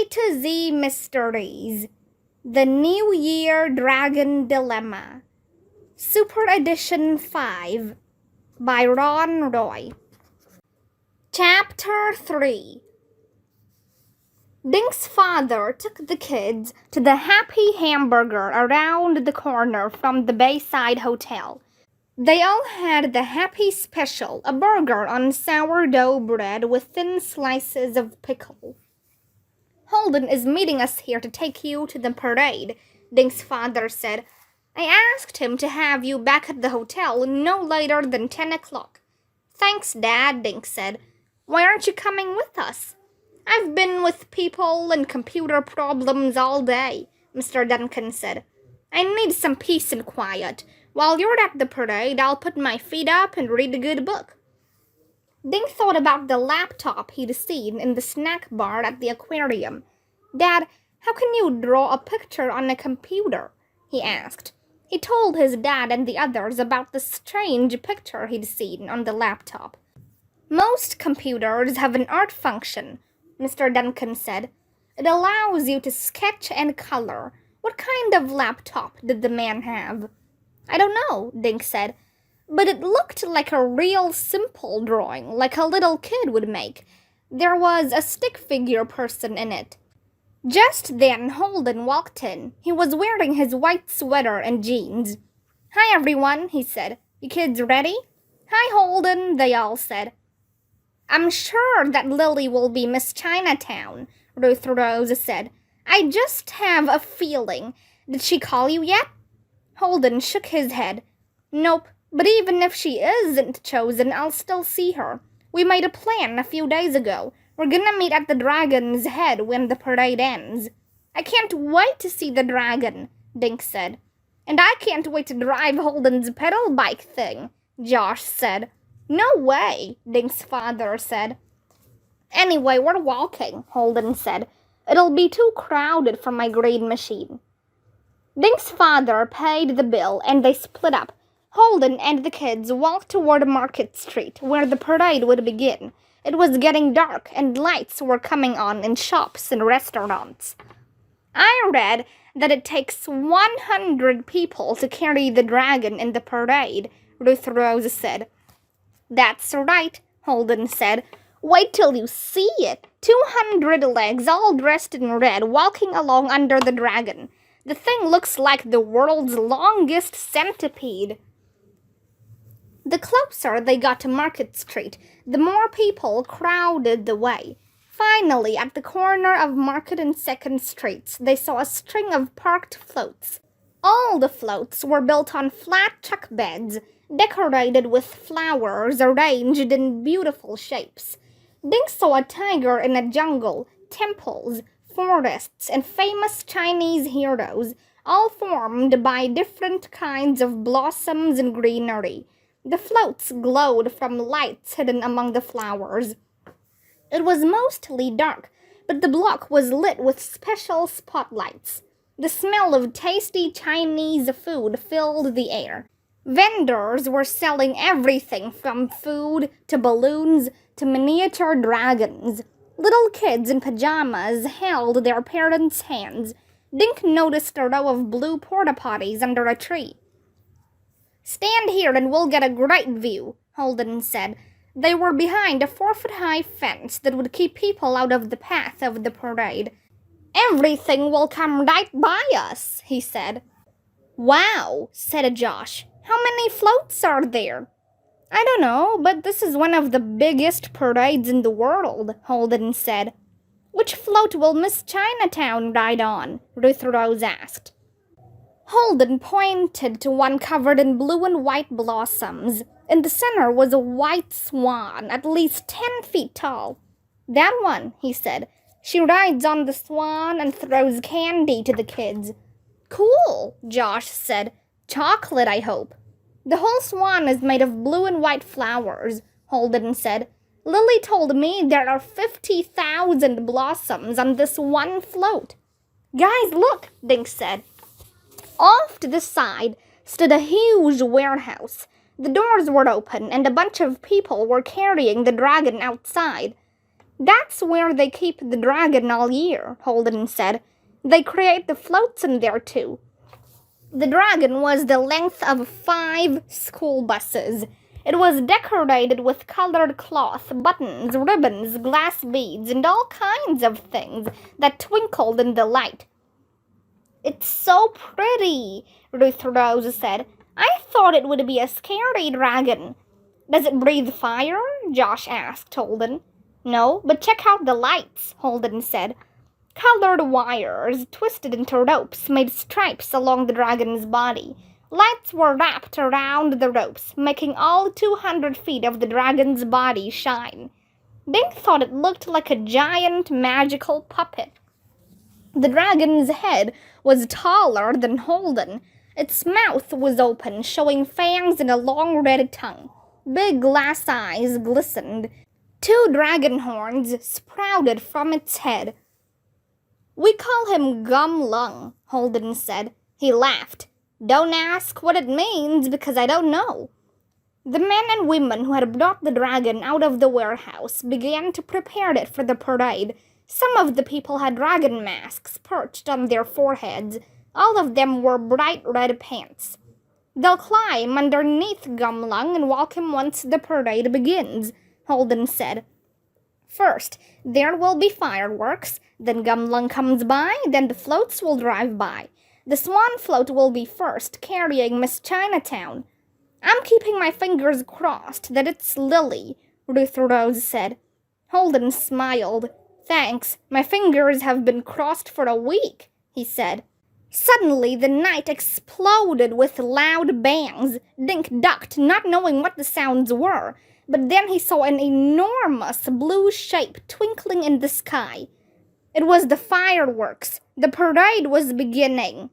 A to Z Mysteries, The New Year Dragon Dilemma, Super Edition 5, by Ron Roy. Chapter 3. Dink's father took the kids to the Happy Hamburger around the corner from the Bayside Hotel. They all had the Happy Special, a burger on sourdough bread with thin slices of pickle. "Holden is meeting us here to take you to the parade," Dink's father said. "I asked him to have you back at the hotel no later than 10 o'clock. "Thanks, Dad," Dink said. "Why aren't you coming with us?" "I've been with people and computer problems all day," Mr. Duncan said. "I need some peace and quiet. While you're at the parade, I'll put my feet up and read a good book." Dink thought about the laptop he'd seen in the snack bar at the aquarium. "Dad, how can you draw a picture on a computer?" he asked. He told his dad and the others about the strange picture he'd seen on the laptop. "Most computers have an art function," Mr. Duncan said. "It allows you to sketch and color. What kind of laptop did the man have?" "I don't know," Dink said. "But it looked like a real simple drawing, like a little kid would make. There was a stick figure person in it." Just then Holden walked in. He was wearing his white sweater and jeans. "Hi, everyone," he said. "You kids ready?" "Hi, Holden," they all said. "I'm sure that Lily will be Miss Chinatown," Ruth Rose said. "I just have a feeling. Did she call you yet?" Holden shook his head. "Nope, but even if she isn't chosen, I'll still see her. We made a plan a few days ago. We're gonna meet at the Dragon's Head when the parade ends." "I can't wait to see the dragon," Dink said. "And I can't wait to drive Holden's pedal bike thing," Josh said. "No way," Dink's father said. "Anyway, we're walking," Holden said. "It'll be too crowded for my green machine." Dink's father paid the bill and they split up. Holden and the kids walked toward Market Street, where the parade would begin. It was getting dark and lights were coming on in shops and restaurants. "I read that it takes 100 people to carry the dragon in the parade," Ruth Rose said. "That's right," Holden said. "Wait till you see it. 200 legs all dressed in red walking along under the dragon. The thing looks like the world's longest centipede." The closer they got to Market Street, the more people crowded the way. Finally, at the corner of Market and 2nd Streets, they saw a string of parked floats. All the floats were built on flat chuck beds, decorated with flowers arranged in beautiful shapes. Dink saw a tiger in a jungle, temples, forests, and famous Chinese heroes, all formed by different kinds of blossoms and greenery. The floats glowed from lights hidden among the flowers. It was mostly dark, but the block was lit with special spotlights. The smell of tasty Chinese food filled the air. Vendors were selling everything from food to balloons to miniature dragons. Little kids in pajamas held their parents' hands. Dink noticed a row of blue porta-potties under a tree. "Stand here and we'll get a great view," Holden said. They were behind a 4-foot-high fence that would keep people out of the path of the parade. "Everything will come right by us," he said. "Wow," said Josh. "How many floats are there?" "I don't know, but this is one of the biggest parades in the world," Holden said. "Which float will Miss Chinatown ride on?" Ruth Rose asked. Holden pointed to one covered in blue and white blossoms. In the center was a white swan, at least 10 feet tall. "That one," he said. "She rides on the swan and throws candy to the kids." "Cool," Josh said. "Chocolate, I hope." "The whole swan is made of blue and white flowers," Holden said. "Lily told me there are 50,000 blossoms on this one float." "Guys, look," Dink said. Off to the side stood a huge warehouse. The doors were open and a bunch of people were carrying the dragon outside. That's where they keep the dragon all year, Holden said. They create the floats in there too. The dragon was the length of 5 school buses. It was decorated with colored cloth, buttons, ribbons, glass beads, and all kinds of things that twinkled in the light. It's so pretty, Ruth Rose said. I thought it would be a scary dragon. Does it breathe fire? Josh asked Holden. No, but check out the lights, Holden said. Colored wires, twisted into ropes, made stripes along the dragon's body. Lights were wrapped around the ropes, making all 200 feet of the dragon's body shine. Dink thought it looked like a giant magical puppet. The dragon's head was taller than Holden. Its mouth was open, showing fangs and a long red tongue. Big glass eyes glistened. 2 dragon horns sprouted from its head. We call him Gum Lung, Holden said. He laughed. Don't ask what it means, because I don't know. The men and women who had brought the dragon out of the warehouse began to prepare it for the parade. Some of the people had dragon masks perched on their foreheads. All of them wore bright red pants. They'll climb underneath Gum Lung and walk him once the parade begins, Holden said. First, there will be fireworks, then Gum Lung comes by, then the floats will drive by. The swan float will be first, carrying Miss Chinatown. I'm keeping my fingers crossed that it's Lily, Ruth Rose said. Holden smiled. Thanks, my fingers have been crossed for a week, he said. Suddenly, the night exploded with loud bangs. Dink ducked, not knowing what the sounds were. But then he saw an enormous blue shape twinkling in the sky. It was the fireworks. The parade was beginning.